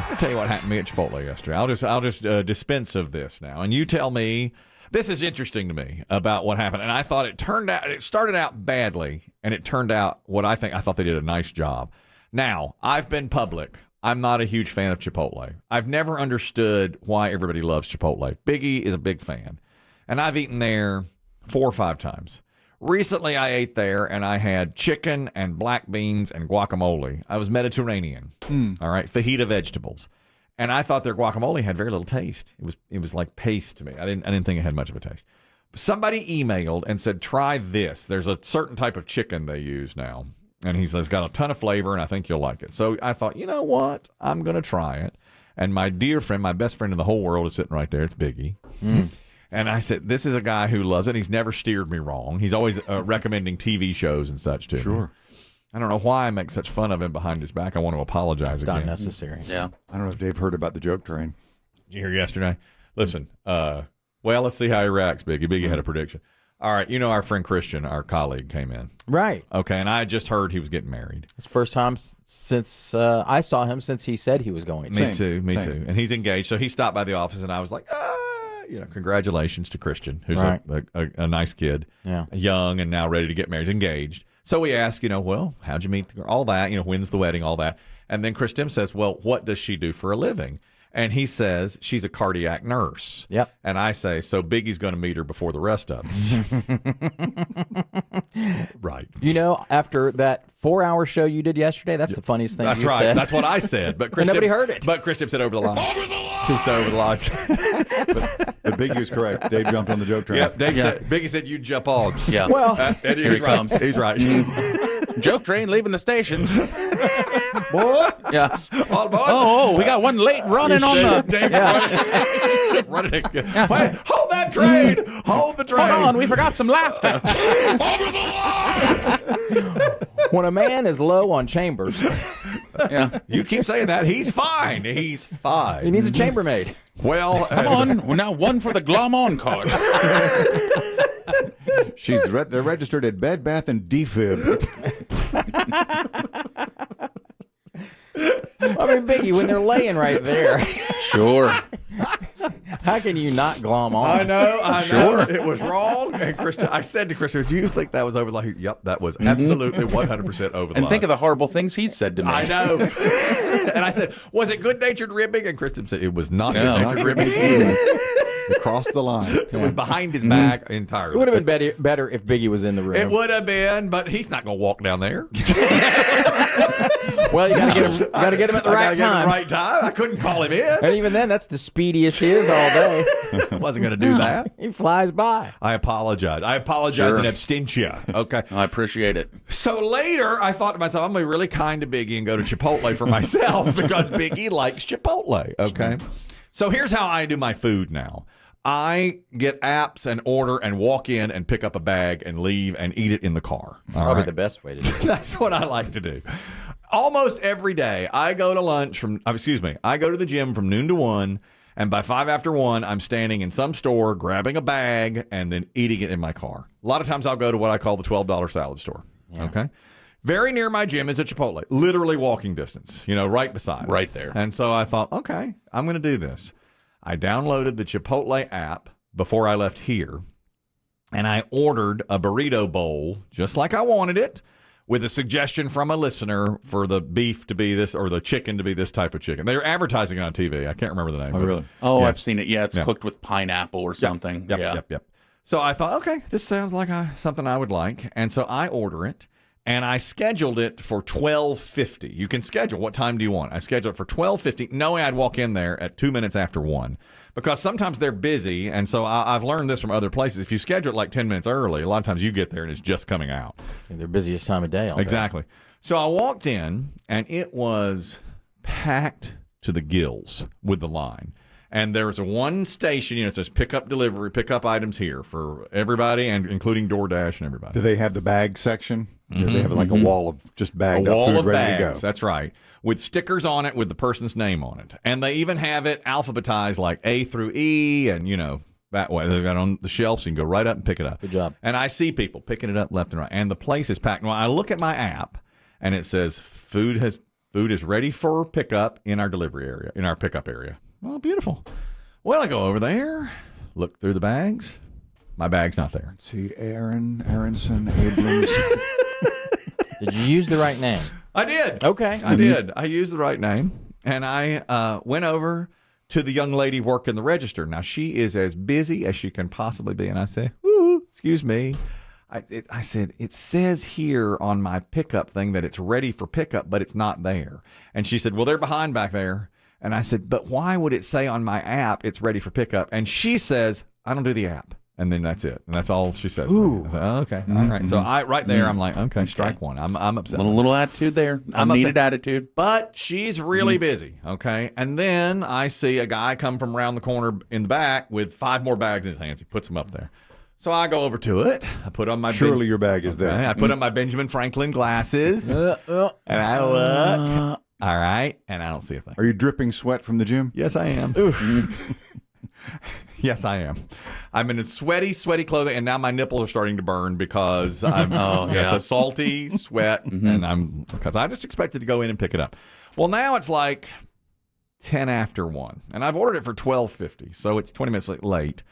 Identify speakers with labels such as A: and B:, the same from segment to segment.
A: I'll tell you what happened to me at Chipotle yesterday. I'll just dispense of this now, and you tell me. This is interesting to me about what happened, and I thought it started out badly, and it turned out I thought they did a nice job. Now, I've been public. I'm not a huge fan of Chipotle. I've never understood why everybody loves Chipotle. Biggie is a big fan, and I've eaten there 4 or 5 times. Recently, I ate there, and I had chicken and black beans and guacamole. I was Mediterranean, all right, fajita vegetables. And I thought their guacamole had very little taste. It was like paste to me. I didn't think it had much of a taste. Somebody emailed and said, try this. There's a certain type of chicken they use now. And he says, it's got a ton of flavor, and I think you'll like it. So I thought, you know what? I'm going to try it. And my dear friend, my best friend in the whole world is sitting right there. It's Biggie. And I said, this is a guy who loves it. He's never steered me wrong. He's always recommending TV shows and such to me. I don't know why I make such fun of him behind his back. I want to apologize again.
B: It's not necessary.
C: Yeah.
D: I don't know if Dave heard about the joke train.
A: Did you hear yesterday? Listen, well, let's see how he reacts, Biggie. Biggie had a prediction. All right, you know our friend Christian, our colleague, came in.
B: Right.
A: Okay, and I just heard he was getting married.
B: It's the first time since I saw him since he said he was going to.
A: Me too. And he's engaged, so he stopped by the office, and I was like, congratulations to Christian, who's a nice kid, young and now ready to get married, engaged. So we asked, well, how'd you meet the girl? All that, when's the wedding, all that. And then Chris Demm says, well, what does she do for a living? And he says, she's a cardiac nurse.
B: Yep.
A: And I say, so Biggie's going to meet her before the rest of us. Right.
B: After that 4-hour show you did yesterday, that's the funniest thing you
A: right.
B: said.
A: That's what I said. But
B: nobody heard it.
A: But Chris Demm said over the line. Over the line! He said over the line.
D: But Biggie was correct. Dave jumped on the joke train.
A: Yep, Biggie said you jump on.
C: Yeah.
B: Well,
C: here he comes.
A: He's right.
C: Joke train leaving the station.
D: Boy.
C: Yeah.
A: All aboard.
C: Oh, we got one late running on the...
A: Running again. Wait, hold that train. Hold the train.
C: Hold on, we forgot some laughter.
B: when a man is low on chambers,
A: you keep saying that. He's fine. He's fine.
B: he needs a chambermaid.
A: Well,
C: come on. We're now one for the glom on card.
D: They're registered at Bed Bath and Defib.
B: Biggie, when they're laying right there,
C: Sure.
B: how can you not glom on?
A: I know. Sure. It was wrong. And I said to Krista, do you think that was over the line? Yep, that was absolutely 100% over the line.
C: And think of the horrible things he's said to me.
A: I know. And I said, was it good-natured ribbing? And Kristen said, it was not good-natured ribbing.
D: It crossed the line.
A: It was behind his back entirely.
B: It would have been better if Biggie was in the room.
A: It would have been, but he's not going to walk down there.
B: Well, you got to get him at the right time.
A: I couldn't call him in.
B: And even then, that's the speediest he is all day.
A: I wasn't going to do that.
B: He flies by.
A: I apologize.
C: Sure.
A: In absentia. Okay.
C: I appreciate it.
A: So later, I thought to myself, I'm going to be really kind to Biggie and go to Chipotle for myself because Biggie likes Chipotle. Okay. So here's how I do my food now. I get apps and order and walk in and pick up a bag and leave and eat it in the car.
B: Probably the best way to do it.
A: That's what I like to do. Almost every day, I go to I go to the gym from noon to 1, and by 5 after 1, I'm standing in some store, grabbing a bag, and then eating it in my car. A lot of times I'll go to what I call the $12 salad store. Yeah. Okay? Very near my gym is a Chipotle, literally walking distance, right beside it.
C: Right there.
A: And so I thought, okay, I'm going to do this. I downloaded the Chipotle app before I left here, and I ordered a burrito bowl just like I wanted it, with a suggestion from a listener for the beef to be this or the chicken to be this type of chicken. They were advertising it on TV. I can't remember the name.
D: Oh, really?
C: Oh, yeah. I've seen it. Yeah, it's cooked with pineapple or something.
A: Yep. So I thought, okay, this sounds like something I would like. And so I order it, and I scheduled it for 12:50. You can schedule. What time do you want? I scheduled it for 12:50, knowing I'd walk in there at 2 minutes after 1. Because sometimes they're busy, and so I've learned this from other places. If you schedule it like 10 minutes early, a lot of times you get there and it's just coming out.
B: Their busiest time of day.
A: Exactly. So I walked in, and it was packed to the gills with the line. And there was one station, it says pick up delivery, pick up items here for everybody, and including DoorDash and everybody.
D: Do they have the bag section? Do they have like a wall of just bagged up food ready to go?
A: That's right. With stickers on it with the person's name on it. And they even have it alphabetized like A through E, and that way. They've got it on the shelf so you can go right up and pick it up.
B: Good job.
A: And I see people picking it up left and right. And the place is packed. Well, I look at my app and it says food has Food is ready for pickup in our delivery area, in our pickup area. Well, beautiful. Well, I go over there, look through the bags. My bag's not there.
D: See, Aronson, Abrams.
B: Did you use the right name?
A: I did.
B: Okay.
A: I did. I used the right name. And I went over to the young lady working the register. Now, she is as busy as she can possibly be. And I say, "Ooh, excuse me." I said, "It says here on my pickup thing that it's ready for pickup, but it's not there." And she said, "Well, they're behind back there." And I said, "But why would it say on my app it's ready for pickup?" And she says, "I don't do the app." And then that's it. And that's all she says.
B: Ooh.
A: I said, "Oh, okay. All right." So right there, I'm like, okay, strike one. I'm upset.
C: Little attitude there.
A: I'm
C: Unneeded
A: upset.
C: attitude.
A: But she's really busy, okay? And then I see a guy come from around the corner in the back with 5 more bags in his hands. He puts them up there. So I go over to it. I put on my
D: Surely your bag is there.
A: I put on my Benjamin Franklin glasses, and I look. All right, and I don't see a thing.
D: Are you dripping sweat from the gym?
A: Yes, I am. Yes, I am. I'm in sweaty clothing, and now my nipples are starting to burn because I'm. It's a salty sweat, and because I just expected to go in and pick it up. Well, now it's like 10 after 1, and I've ordered it for $12.50, so it's 20 minutes late.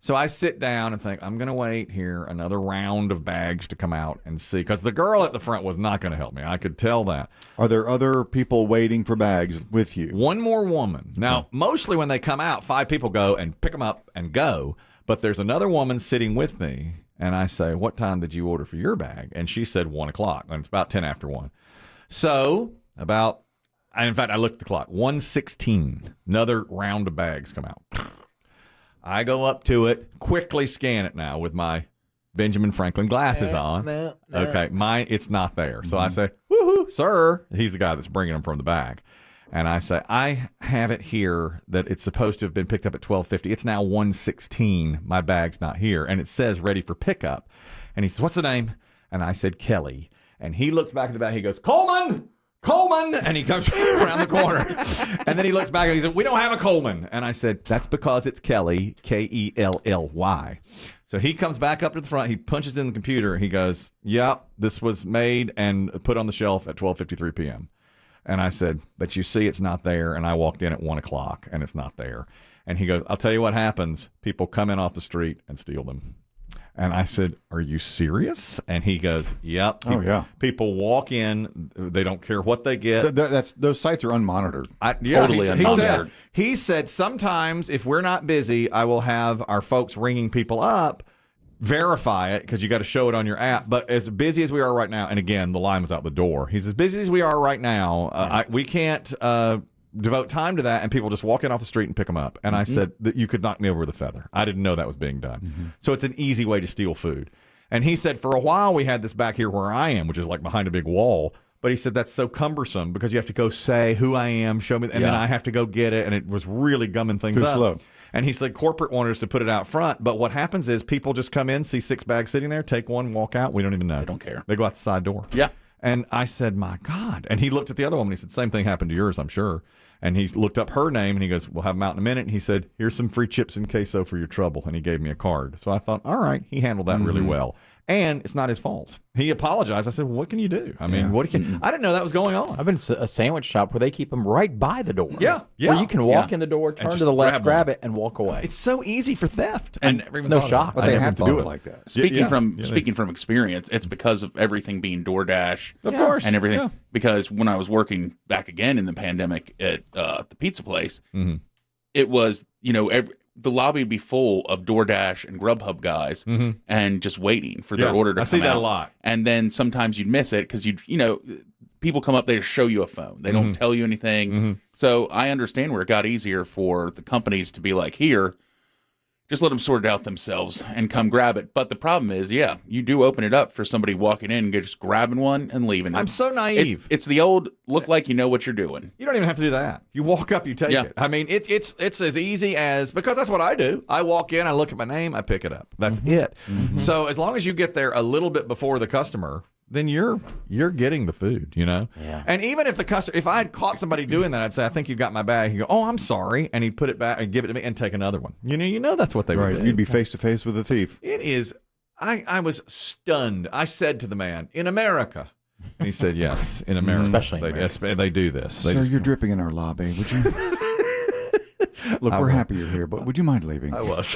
A: So I sit down and think, I'm going to wait here another round of bags to come out and see. Because the girl at the front was not going to help me. I could tell that.
D: Are there other people waiting for bags with you?
A: One more woman. Now, mostly when they come out, 5 people go and pick them up and go. But there's another woman sitting with me. And I say, "What time did you order for your bag?" And she said 1 o'clock. And it's about 10 after 1. So in fact, I looked at the clock. 1:16. Another round of bags come out. I go up to it, quickly scan it now with my Benjamin Franklin glasses on. Okay, it's not there. So I say, "Woohoo, sir." He's the guy that's bringing them from the back. And I say, "I have it here that it's supposed to have been picked up at 12:50. It's now 1:16. My bag's not here. And it says ready for pickup." And he says, "What's the name?" And I said, "Kelly." And he looks back at the back. He goes, Coleman! And he comes around the corner. And then he looks back and he said, "We don't have a Coleman." And I said, "That's because it's Kelly, Kelly." So he comes back up to the front. He punches in the computer. He goes, "Yep, this was made and put on the shelf at 12:53 p.m. And I said, "But you see it's not there." And I walked in at 1 o'clock and it's not there. And he goes, "I'll tell you what happens. People come in off the street and steal them." And I said, "Are you serious?" And he goes, "Yep." People walk in. They don't care what they get.
D: Those sites are unmonitored.
C: Totally unmonitored.
A: He said, sometimes if we're not busy, I will have our folks ringing people up, verify it, because you got to show it on your app. But as busy as we are right now, and again, the line was out the door. He's as busy as we are right now. We can't devote time to that, and people just walk in off the street and pick them up. And I said that you could knock me over with a feather. I didn't know that was being done. So it's an easy way to steal food. And he said, for a while we had this back here where I am, which is like behind a big wall. But he said that's so cumbersome because you have to go say who I am, show me, and then I have to go get it. And it was really gumming things up.
D: Slow.
A: And he said corporate wanted us to put it out front. But what happens is people just come in, see 6 bags sitting there, take one, walk out. We don't even know.
C: They don't care.
A: They go out the side door.
C: Yeah.
A: And I said, "My God." And he looked at the other woman. He said, "Same thing happened to yours, I'm sure." And he looked up her name, and he goes, "We'll have them out in a minute." And he said, "Here's some free chips and queso for your trouble." And he gave me a card. So I thought, all right, he handled that really well. And it's not his fault. He apologized. I said, "Well, what can you do? I mean, I didn't know that was going on."
B: I've been to a sandwich shop where they keep them right by the door.
A: Yeah.
B: Where you can walk in the door, turn to the left, grab it, and walk away.
A: It's so easy for theft.
B: And no shock.
D: But they have to do it like that.
C: Speaking from experience, it's because of everything being DoorDash,
A: of course,
C: and everything. Yeah. Because when I was working back again in the pandemic at the pizza place, it was the lobby would be full of DoorDash and Grubhub guys and just waiting for their order to come out.
A: I see that a lot.
C: And then sometimes you'd miss it because people come up there to show you a phone. They don't tell you anything. So I understand where it got easier for the companies to be like, here, just let them sort it out themselves and come grab it. But the problem is, you do open it up for somebody walking in and just grabbing one and leaving.
A: I'm so naive.
C: It's the old look like you know what you're doing.
A: You don't even have to do that. You walk up, you take it. I mean, it's as easy as, because that's what I do. I walk in, I look at my name, I pick it up. That's it. So as long as you get there a little bit before the customer, then you're getting the food, Yeah. And even if if I had caught somebody doing that, I'd say, "I think you got my bag." He'd go, "Oh, I'm sorry," and he'd put it back and give it to me and take another one. You know that's what they would do.
D: You'd be face to face with a thief.
A: It is. I was stunned. I said to the man, "In America, And he said, yes, in America.
B: Especially in America.
A: They do this.
D: Sir, you're dripping in our lobby. Would you? Look, we're happy you're here, but would you mind leaving?
A: I was.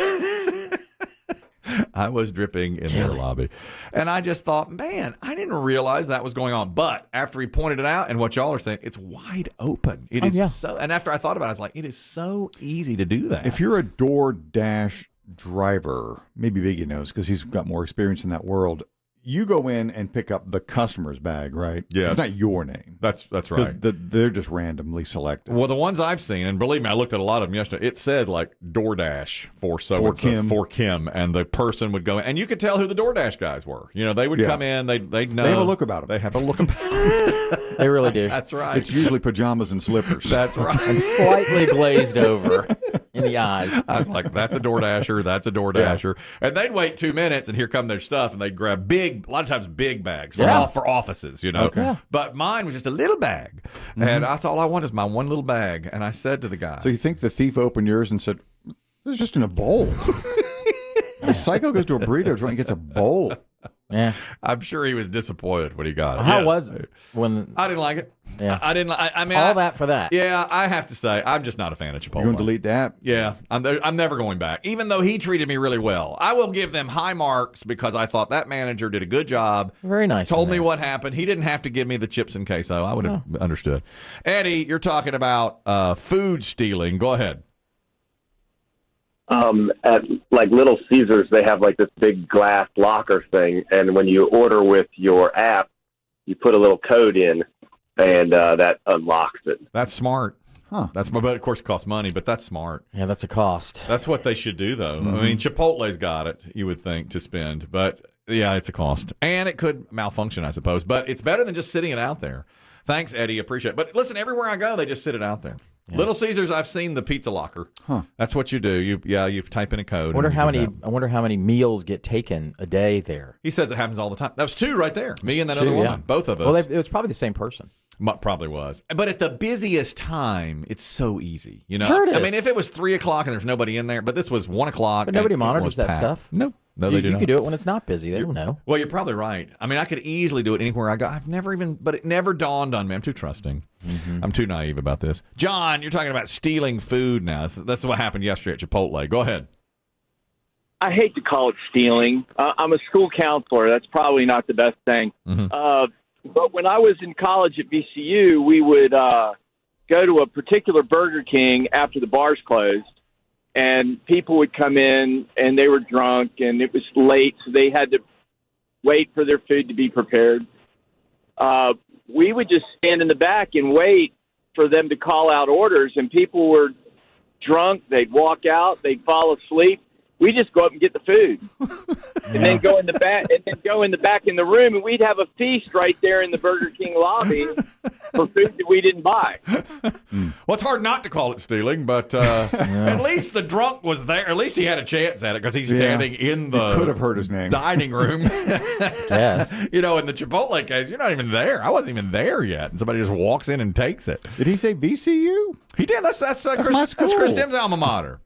A: I was dripping in their lobby. And I just thought, man, I didn't realize that was going on. But after he pointed it out and what y'all are saying, it's wide open. It is so. And after I thought about it, I was like, it is so easy to do that.
D: If you're a DoorDash driver, maybe Biggie knows because he's got more experience in that world. You go in and pick up the customer's bag, right?
A: Yes.
D: It's not your name.
A: That's right.
D: They're just randomly selected.
A: Well, the ones I've seen, and believe me, I looked at a lot of them yesterday, it said like DoorDash for Kim, and the person would go in, and you could tell who the DoorDash guys were. You know, they would come in, they'd know.
D: They have a look about them.
A: They have a look about them.
B: They really do.
A: That's right.
D: It's usually pajamas and slippers.
A: That's right.
B: And slightly glazed over in the eyes.
A: I was like, that's a DoorDasher, that's a DoorDasher. And they'd wait 2 minutes, and here come their stuff, and they'd grab a lot of times big bags for offices, you know. Okay. But mine was just a little bag. Mm-hmm. And that's all I want is my one little bag. And I said to the guy.
D: So you think the thief opened yours and said, this is just in a bowl. The psycho goes to a burrito joint and gets a bowl.
B: Yeah,
A: I'm sure he was disappointed when he got it.
B: How was it when
A: I didn't like it?
B: Yeah,
A: I didn't. I mean,
B: all that for that.
A: Yeah, I have to say, I'm just not a fan of Chipotle.
D: You going to delete that?
A: Yeah, I'm never going back. Even though he treated me really well, I will give them high marks because I thought that manager did a good job.
B: Very nice.
A: Told me what happened. He didn't have to give me the chips and queso. I would have understood. Eddie, you're talking about food stealing. Go ahead.
E: At like Little Caesars, they have like this big glass locker thing, and when you order with your app, you put a little code in, and that unlocks it.
A: That's smart.
D: Huh.
A: But of course it costs money, but that's smart.
B: Yeah, that's a cost.
A: That's what they should do, though. I mean, Chipotle's got it, you would think, to spend, but yeah, it's a cost. And it could malfunction, I suppose, but it's better than just sitting it out there. Thanks, Eddie. Appreciate it. But listen, everywhere I go, they just sit it out there. Yeah. Little Caesars, I've seen the pizza locker. Huh. That's what you do. You type in a code.
B: I wonder how many meals get taken a day there.
A: He says it happens all the time. That was 2 right there. Me and that other woman. Both of us.
B: Well, it was probably the same person.
A: Probably was. But at the busiest time, it's so easy. You know?
B: Sure it is.
A: I mean, if it was 3 o'clock and there's nobody in there, but this was 1 o'clock.
B: But nobody monitors that stuff.
A: No, they do not.
B: You could do it when it's not busy. They don't know.
A: Well, you're probably right. I mean, I could easily do it anywhere I go. But it never dawned on me. I'm too trusting. Mm-hmm. I'm too naive about this. John, you're talking about stealing food now. This is what happened yesterday at Chipotle. Go ahead.
F: I hate to call it stealing. I'm a school counselor. That's probably not the best thing. Mm-hmm. But when I was in college at VCU, we would go to a particular Burger King after the bars closed, and people would come in, and they were drunk, and it was late, so they had to wait for their food to be prepared. We would just stand in the back and wait for them to call out orders, and people were drunk. They'd walk out. They'd fall asleep. We just go up and get the food, and then go in the back, in the room, and we'd have a feast right there in the Burger King lobby for food that we didn't buy.
A: Well, it's hard not to call it stealing, but at least the drunk was there. At least he had a chance at it because he's standing in the
D: could have heard his name
A: dining room.
B: Yes,
A: you know, in the Chipotle case, you're not even there. I wasn't even there yet, and somebody just walks in and takes it.
D: Did he say VCU?
A: He did. That's
D: my school.
A: That's Chris Demm's alma mater.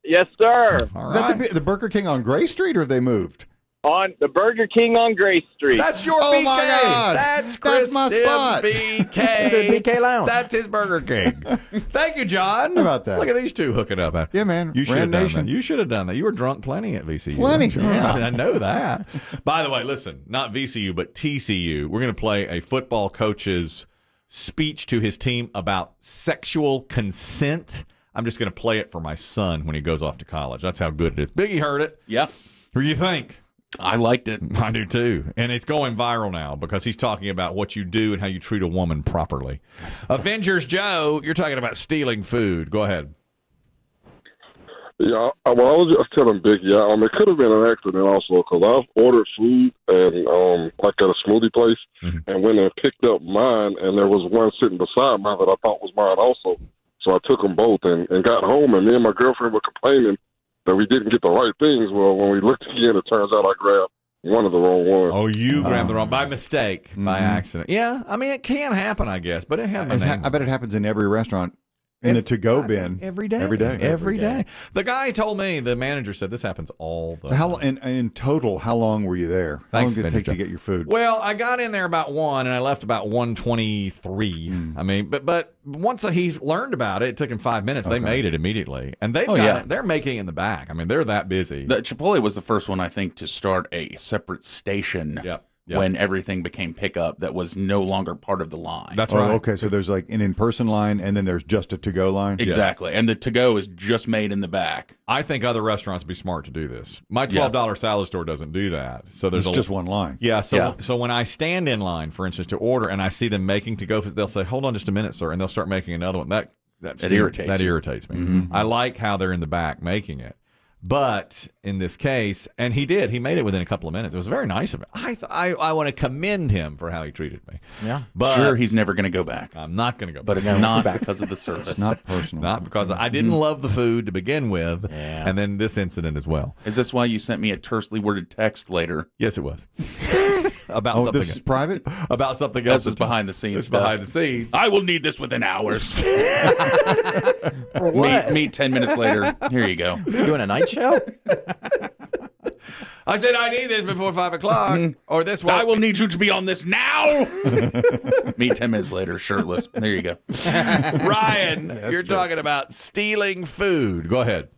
F: Yes, sir.
A: All
D: Is that the Burger King on Gray Street, or have they moved?
F: On the Burger King on Gray Street.
A: That's your BK.
D: Oh my God.
A: That's Chris
D: my spot.
A: BK.
B: It's a BK Lounge.
A: That's his Burger King. Thank you, John.
D: How about that?
A: Look at these two hooking up.
D: Yeah, man.
A: You should have done
D: Nation.
A: that. You should have done that. You were drunk plenty at VCU.
D: Plenty.
A: Yeah, I know that. By the way, listen, not VCU, but TCU. We're going to play a football coach's speech to his team about sexual consent. I'm just going to play it for my son when he goes off to college. That's how good it is. Biggie heard it.
C: Yeah.
A: What do you think?
C: I liked it.
A: I do too. And it's going viral now because he's talking about what you do and how you treat a woman properly. Avengers Joe, you're talking about stealing food. Go ahead.
G: Yeah, I was just telling Biggie, it could have been an accident also because I've ordered food and like at a smoothie place and went and picked up mine, and there was one sitting beside mine that I thought was mine also. So I took them both and got home, and me and my girlfriend were complaining that we didn't get the right things. Well, when we looked again, it turns out I grabbed one of the wrong ones.
A: Oh, you grabbed the wrong, by mistake, by accident. Yeah, I mean, it can happen, I guess, but it happens.
D: I bet it happens in every restaurant in the to-go bin
A: every day.
D: Every day.
A: The guy told me, the manager said this happens all the time.
D: In total, how long were you there? How
A: Thanks,
D: long did it take
A: Joe.
D: to get your food?
A: Well, I got in there about 1, and I left about 1:23. I mean, but once he learned about it, it took him 5 minutes. They made it immediately, and they're making it in the back. I mean, they're that busy.
C: The Chipotle was the first one, I think, to start a separate station.
A: Yep.
C: When everything became pickup that was no longer part of the line.
A: That's right.
D: Okay, so there's like an in-person line, and then there's just a to-go line?
C: Exactly. Yes. And the to-go is just made in the back.
A: I think other restaurants would be smart to do this. My $12 salad store doesn't do that. So there's
D: just one line.
A: Yeah. So when I stand in line, for instance, to order, and I see them making to-go, they'll say, "Hold on just a minute, sir," and they'll start making another one. That irritates me. Mm-hmm. I like how they're in the back making it. But in this case, and he made it within a couple of minutes. It was very nice of him. I want to commend him for how he treated me.
B: Yeah.
C: But sure, he's never going to go back.
A: I'm not going to go back.
C: But it's not because of the service.
D: It's not personal.
A: Not because I didn't love the food to begin with, and then this incident as well.
C: Is this why you sent me a tersely worded text later?
A: Yes, it was. About something.
D: This is private?
A: About something else.
C: This is behind the scenes.
A: It's behind the scenes.
C: I will need this within hours.
B: For what?
C: Meet 10 minutes later. Here you go.
B: You doing a night show?
A: I said I need this before 5 o'clock, or this one.
C: I will need you to be on this now. Meet 10 minutes later, shirtless. There you go.
A: Ryan, you're talking about stealing food. Go ahead.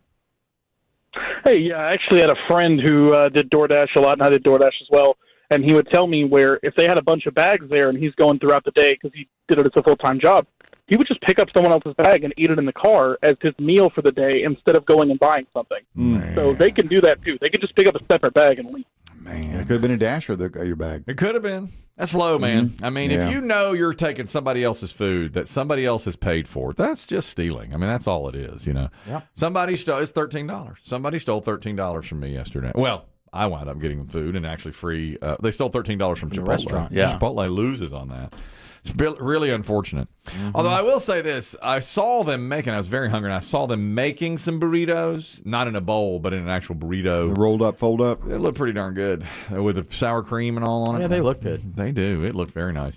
H: Hey, yeah, I actually had a friend who did DoorDash a lot, and I did DoorDash as well. And he would tell me where if they had a bunch of bags there and he's going throughout the day because he did it as a full-time job, he would just pick up someone else's bag and eat it in the car as his meal for the day instead of going and buying something.
A: Man.
H: So they can do that, too. They can just pick up a separate bag and leave.
A: Man.
D: It could have been a Dash or your bag.
A: It could have been. That's low, man. I mean, if you know you're taking somebody else's food that somebody else has paid for, that's just stealing. I mean, that's all it is, you know.
B: Yeah.
A: Somebody stole, it's $13. Somebody stole $13 from me yesterday. Well, I wound up getting them food and actually free. They stole $13 from Chipotle.
B: Restaurant.
C: Yeah.
A: Chipotle loses on that. It's really unfortunate. Although I will say this, I saw them making, I was very hungry, and I saw them making some burritos, not in a bowl, but in an actual burrito.
D: The rolled up, fold up.
A: It looked pretty darn good with the sour cream and all on it.
B: Yeah, they look good.
A: They do. It looked very nice.